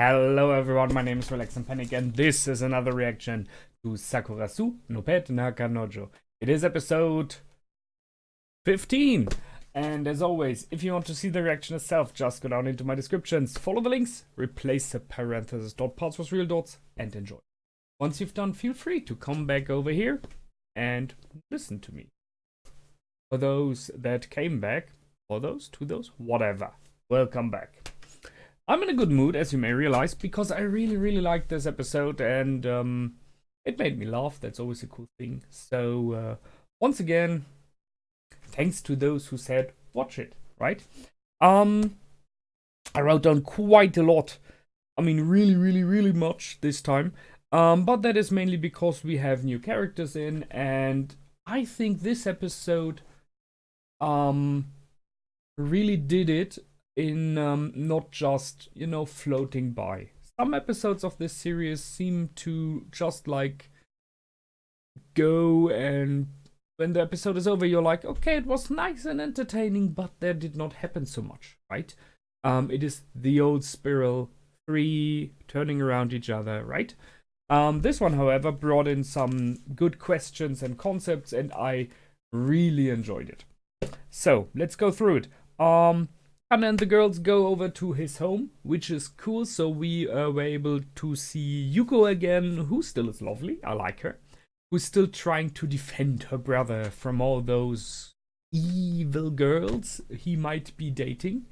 Hello everyone, my name is Relax and Panic and this is another reaction to Sakurasou no Pet na Kanojo. It is episode 15. And as always, if you want to see the reaction itself, just go down into my descriptions, follow the links, replace the parentheses dot parts with real dots, and enjoy. Once you've done, feel free to come back over here and listen to me. For those that came back, for those, to those, whatever, welcome back. I'm in a good mood, as you may realize, because I really liked this episode and it made me laugh. That's always a cool thing. So once again, thanks to those who said watch it, right? I wrote down quite a lot. I mean, really much this time. But that is mainly because we have new characters in, and I think this episode really did it in not just, floating by. Some episodes of this series seem to just like go, and when the episode is over, you're like, okay, it was nice and entertaining, but there did not happen so much, right? It is the old spiral, three turning around each other, right? This one, however, brought in some good questions and concepts, and I really enjoyed it. So let's go through it. Hana and the girls go over to his home, which is cool. So we were able to see Yuko again, who still is lovely. I like her. Who's still trying to defend her brother from all those evil girls he might be dating.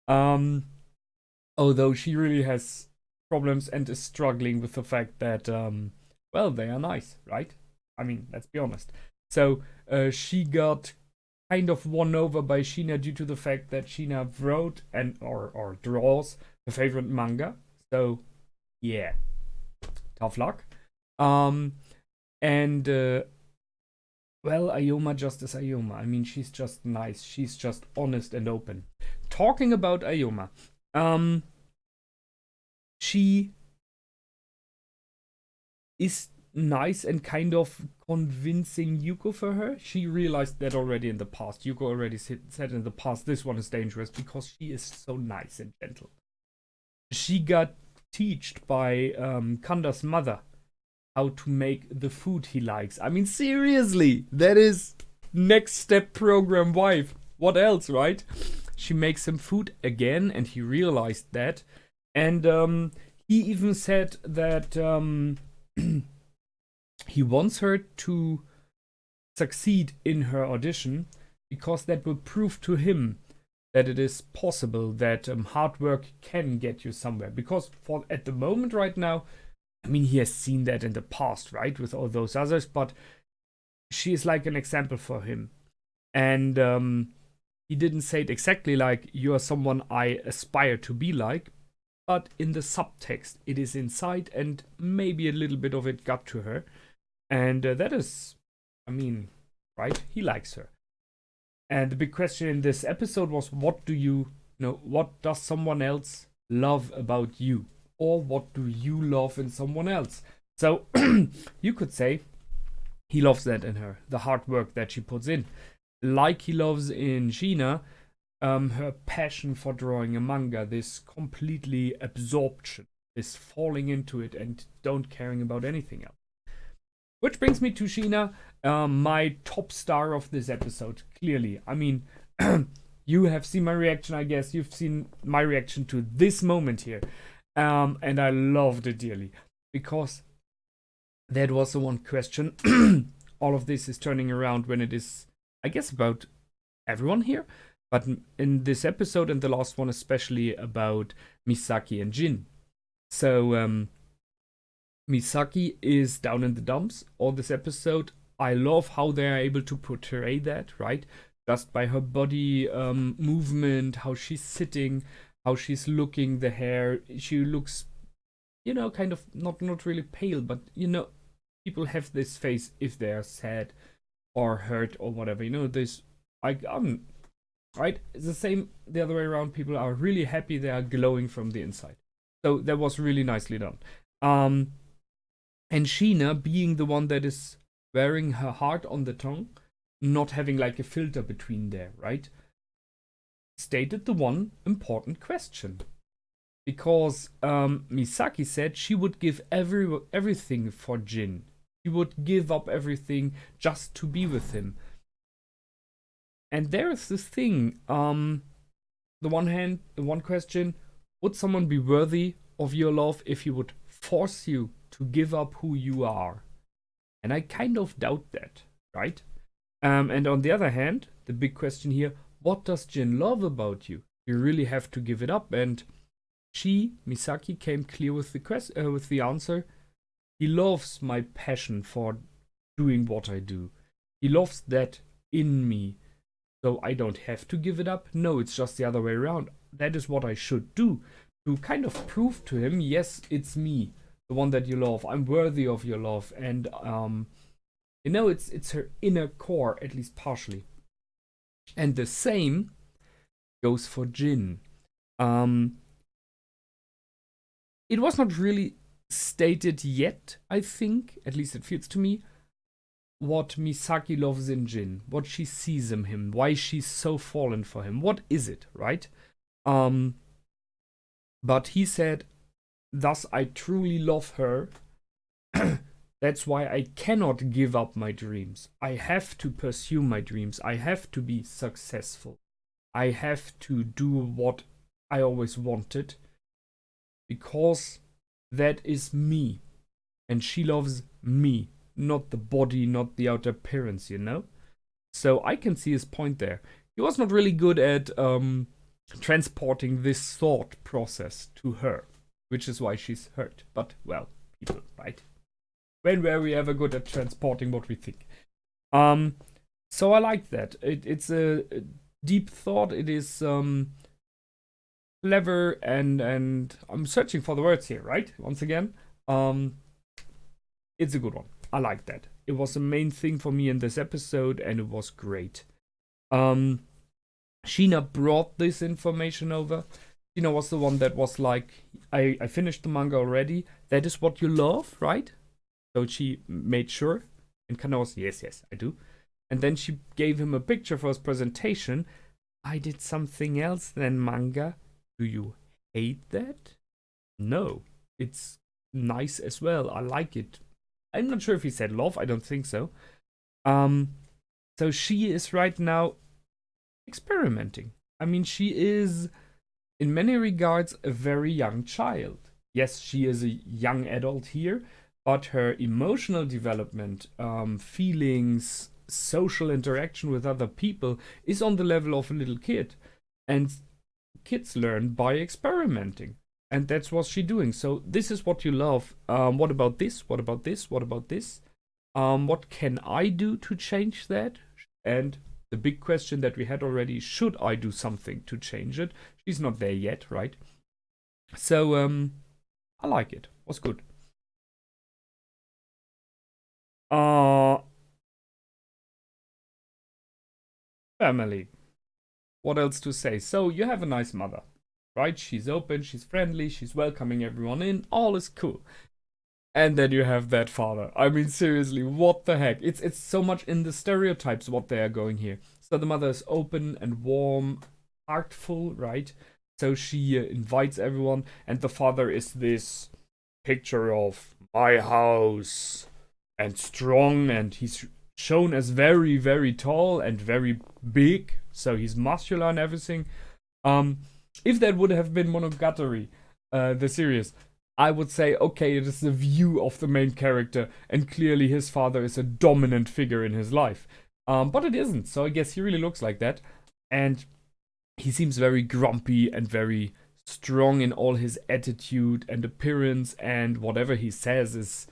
Although she really has problems and is struggling with the fact that, well, they are nice, right? I mean, let's be honest. So she got kind of won over by Shiina due to the fact that Shiina wrote and or draws her favorite manga. So yeah, tough luck. Well, Ayoma just is Ayoma. I mean, she's just nice. She's just honest and open. Talking about Ayoma, she is nice and kind of convincing Yuko for her. She realized that already in the past. Yuko already said in the past, this one is dangerous because she is so nice and gentle. She got taught by Kanda's mother how to make the food he likes. I mean, seriously, that is next step program wife. What else, right? She makes him food again, and he realized that. And he even said that he wants her to succeed in her audition because that will prove to him that it is possible that hard work can get you somewhere. Because for at the moment right now, I mean, he has seen that in the past, right, with all those others, but she is like an example for him. And he didn't say it exactly like, you are someone I aspire to be like, but in the subtext, it is inside, and maybe a little bit of it got to her. And that is, I mean, right? He likes her. And the big question in this episode was, what does someone else love about you? Or what do you love in someone else? So you could say he loves that in her, the hard work that she puts in. Like he loves in Shiina, her passion for drawing a manga, this completely absorption, this falling into it and don't caring about anything else. Which brings me to Shiina, my top star of this episode, clearly. I mean, you have seen my reaction, I guess. You've seen my reaction to this moment here. And I loved it dearly. Because that was the one question. All of this is turning around when it is, I guess, about everyone here. But in this episode and the last one especially about Misaki and Jin. So, Misaki is down in the dumps all this episode. I love how they are able to portray that, right? Just by her body movement, how she's sitting, how she's looking, the hair. She looks, kind of not really pale, but people have this face if they're sad or hurt or whatever. This right? It's the same the other way around. People are really happy, they are glowing from the inside. So that was really nicely done. And Shiina being the one that is wearing her heart on the tongue, not having like a filter between there, right? Stated the one important question. because Misaki said she would give everything for Jin. She would give up everything just to be with him. And there's this thing. The one question: would someone be worthy of your love if he would force you to give up who you are? And I kind of doubt that, right? And on the other hand, the big question here: what does Jin love about you? You really have to give it up. And Misaki, came clear with the answer. He loves my passion for doing what I do. He loves that in me. So I don't have to give it up. No, it's just the other way around. That is what I should do. To kind of prove to him, yes, it's me, the one that you love. I'm worthy of your love. And it's her inner core, at least partially. And the same goes for Jin. It was not really stated yet, I think, at least it feels to me, what Misaki loves in Jin, what she sees in him, why she's so fallen for him. What is it, right? But he said, thus I truly love her. That's why I cannot give up my dreams. I have to pursue my dreams. I have to be successful. I have to do what I always wanted. Because that is me. And she loves me. Not the body, not the outer appearance, you know? So I can see his point there. He was not really good at transporting this thought process to her. Which is why she's hurt. But, well, people, right? When were we ever good at transporting what we think? So I like that. It's a deep thought. It is clever and I'm searching for the words here, right? Once again. It's a good one. I like that. It was the main thing for me in this episode and it was great. Shiina brought this information over. Shiina was the one that was like, I finished the manga already. That is what you love, right? So she made sure. And Kanojo, yes, I do. And then she gave him a picture for his presentation. I did something else than manga. Do you hate that? No. It's nice as well. I like it. I'm not sure if he said love. I don't think so. So she is right now experimenting. I mean, she is, in many regards, a very young child. Yes, she is a young adult here, but her emotional development, feelings, social interaction with other people is on the level of a little kid. And kids learn by experimenting. And that's what she's doing. So this is what you love. What about this? What about this? What about this? What can I do to change that? And the big question that we had already, should I do something to change it? She's not there yet, right? So I like it. Was good. Family. What else to say? So you have a nice mother, right? She's open, she's friendly, she's welcoming everyone in. All is cool. And then you have that father. I mean, seriously, what the heck? It's so much in the stereotypes what they are going here. So the mother is open and warm, artful, right? So she invites everyone, and the father is this picture of my house and strong, and he's shown as very, very tall and very big. So he's muscular and everything. If that would have been Monogatari, the series, I would say, okay, it is the view of the main character, and clearly his father is a dominant figure in his life. But it isn't, so I guess he really looks like that. And he seems very grumpy and very strong in all his attitude and appearance, and whatever he says is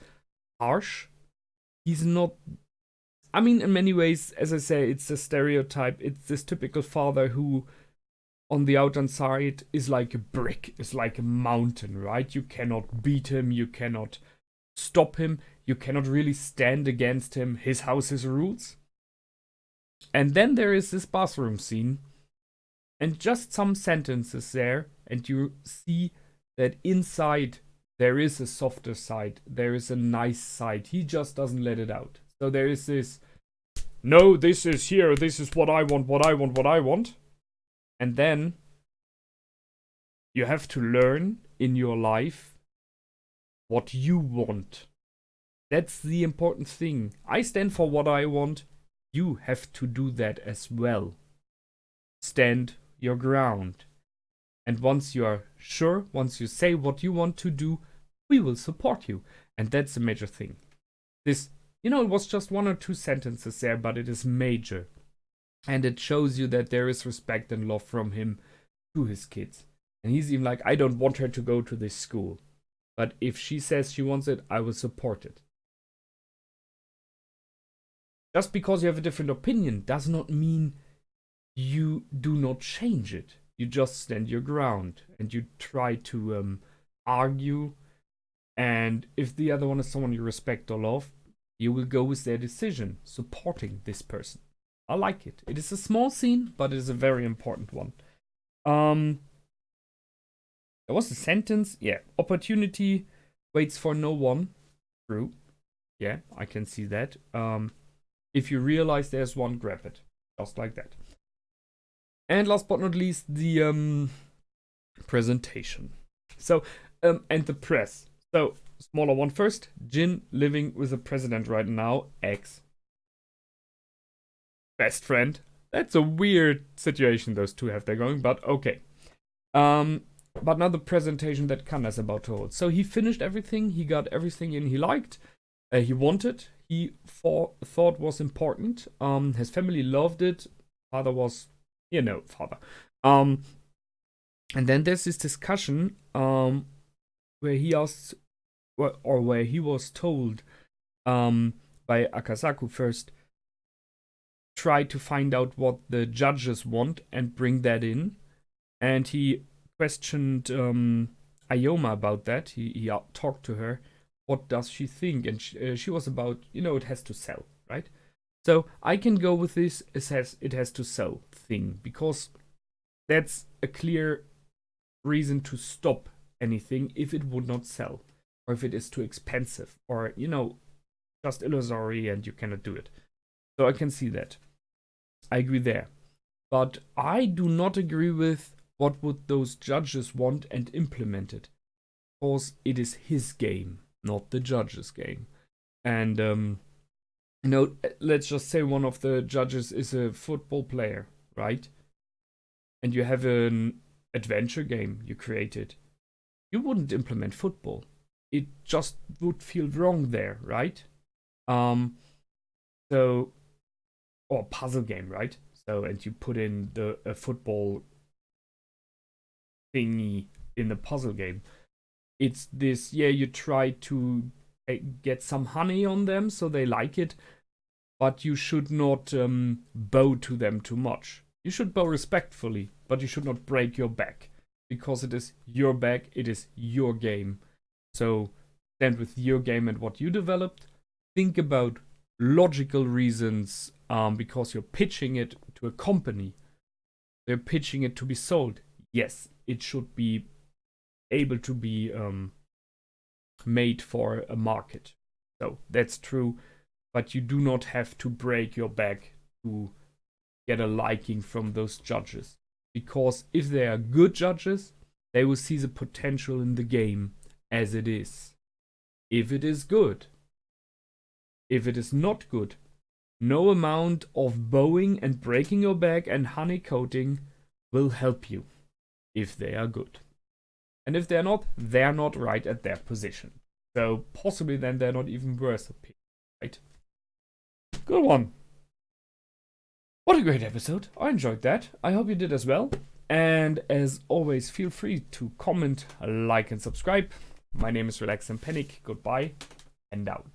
harsh. He's not... I mean, in many ways, as I say, it's a stereotype. It's this typical father who, on the outside, is like a brick, is like a mountain, right? You cannot beat him, you cannot stop him, you cannot really stand against him. His house, his rules. And then there is this bathroom scene, and just some sentences there, and you see that inside there is a softer side, there is a nice side. He just doesn't let it out. So there is this, no, this is here, this is what I want, what I want, what I want. And then You have to learn in your life what you want. That's the important thing. I stand for what I want. You have to do that as well. Stand your ground. And once you are sure, once you say what you want to do, we will support you. And that's a major thing. This, it was just 1 or 2 sentences there, but it is major. And it shows you that there is respect and love from him to his kids. And he's even like, I don't want her to go to this school. But if she says she wants it, I will support it. Just because you have a different opinion does not mean you do not change it. You just stand your ground and you try to argue. And if the other one is someone you respect or love, you will go with their decision, supporting this person. I like it. It is a small scene, but it is a very important one. There was a sentence. Yeah. Opportunity waits for no one. True. Yeah, I can see that. If you realize there's one, grab it. Just like that. And last but not least, the presentation. So, and the press. So, smaller one first. Jin living with the president right now. Ex. Best friend. That's a weird situation those two have there going, but okay. But now the presentation that Kanna's about to hold. So he finished everything. He got everything in he liked. He wanted. He thought was important. His family loved it. Father was, father. And then there's this discussion where he asked, or where he was told by Akasaku first, try to find out what the judges want and bring that in. And he questioned Ayoma about that. He talked to her. What does she think? And she was about, it has to sell, right? So I can go with this, it has to sell thing, because that's a clear reason to stop anything if it would not sell, or if it is too expensive, or, just illusory and you cannot do it. So I can see that. I agree there. But I do not agree with what would those judges want and implement it. Because it is his game, not the judge's game. And, let's just say one of the judges is a football player, right? And you have an adventure game you created. You wouldn't implement football. It just would feel wrong there, right? Or puzzle game, right? So, and you put in a football thingy in the puzzle game. It's this, you try to get some honey on them so they like it, but you should not bow to them too much. You should bow respectfully, but you should not break your back, because it is your back, it is your game. So stand with your game and what you developed. Think about logical reasons, because you're pitching it to a company. They're pitching it to be sold. Yes, it should be able to be made for a market. So that's true, but you do not have to break your back to get a liking from those judges. Because if they are good judges, they will see the potential in the game as it is. If it is good. If it is not good, no amount of bowing and breaking your back and honey coating will help you if they are good. And if they're not right at their position. So possibly then they're not even worth a pick, right? Good one. What a great episode. I enjoyed that. I hope you did as well. And as always, feel free to comment, like, and subscribe. My name is Relax and Panic. Goodbye and out.